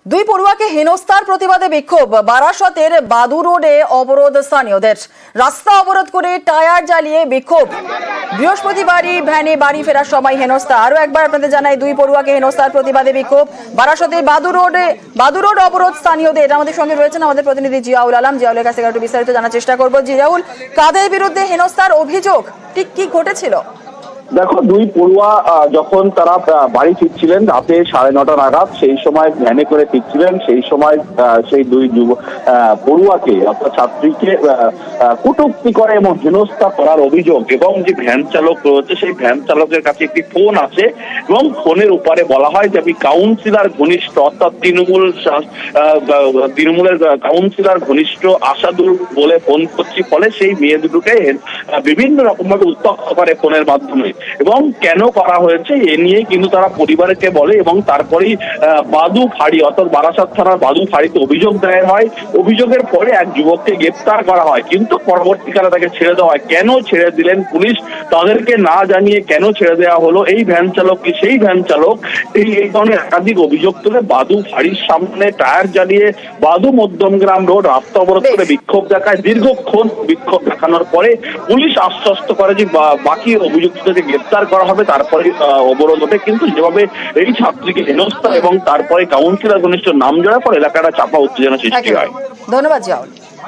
দুই পড়ুয়াকে হেনস্থার প্রতিবাদে বিক্ষোভ। বারাসতের বাদু রোডে অবরোধ স্থানীয়দের। রাস্তা অবরোধ করে টায়ার জ্বালিয়ে বিক্ষোভ। বৃহস্পতিবারই ভ্যানে বাড়ি ফেরার সময় হেনস্থা। আরো একবার আপনাদের জানাই, দুই পড়ুয়াকে হেনস্থার প্রতিবাদে বিক্ষোভ। বারাসতে বাদু রোড অবরোধ স্থানীয়দের। আমাদের সঙ্গে রয়েছেন আমাদের প্রতিনিধি জিয়াউল আলম। জিয়াউলের কাছে একটু বিস্তারিত জানার চেষ্টা করবো। জিয়াউল, কাদের বিরুদ্ধে হেনস্থার অভিযোগ, ঠিক কি ঘটেছিল? দেখো, দুই পড়ুয়া যখন তারা বাড়ি ফিরছিলেন রাতে 9:30 নাগাদ, সেই সময় ভ্যানে করে ফিরছিলেন। সেই সময় সেই দুই পড়ুয়াকে অর্থাৎ ছাত্রীকে কটূক্তি করে এবং হেনস্থা করার অভিযোগ। এবং যে ভ্যান চালক রয়েছে সেই ভ্যান চালকের কাছে একটি ফোন আছে এবং ফোনের উপরে বলা হয় যে আমি কাউন্সিলর ঘনিষ্ঠ, অর্থাৎ তৃণমূলের কাউন্সিলর ঘনিষ্ঠ আসাদুল বলে ফোন করছি। ফলে সেই মেয়ে দুটোকে বিভিন্ন রকম ভাবে উত্ত্যক্ত করে ফোনের মাধ্যমে। এবং কেন করা হয়েছে এ নিয়ে কিন্তু তারা পরিবারকে বলে এবং তারপরেই বাদু ফাঁড়ি অর্থাৎ বারাসাত থানার বাদু ফাঁড়িতে অভিযোগ দায়ের হয়। অভিযোগের পরে এক যুবককে গ্রেপ্তার করা হয়, কিন্তু পরবর্তীকালে তাকে ছেড়ে দেওয়া হয়। কেন ছেড়ে দিলেন পুলিশ, তাদেরকে না জানিয়ে কেন ছেড়ে দেওয়া হলো? এই ভ্যান চালক কি সেই ভ্যান চালক? এই ধরনের একাধিক অভিযোগ তুলে বাদু ফাঁড়ির সামনে টায়ার জ্বালিয়ে বাদু মধ্যমগ্রাম রোড রাস্তা অবরোধ করে বিক্ষোভ দেখায়। দীর্ঘক্ষণ বিক্ষোভ দেখানোর পরে পুলিশ আশ্বস্ত করে যে বাকি অভিযুক্তদের গ্রেপ্তার করা হবে, তারপরে অবরোধ ওঠে। কিন্তু যেভাবে এই ছাত্রীকে হেনস্থা এবং তারপরে কাউন্সিলর ঘনিষ্ঠ নাম জড়ার পর এলাকাটা চাপা উত্তেজনা সৃষ্টি হয়। ধন্যবাদ জিয়াউল।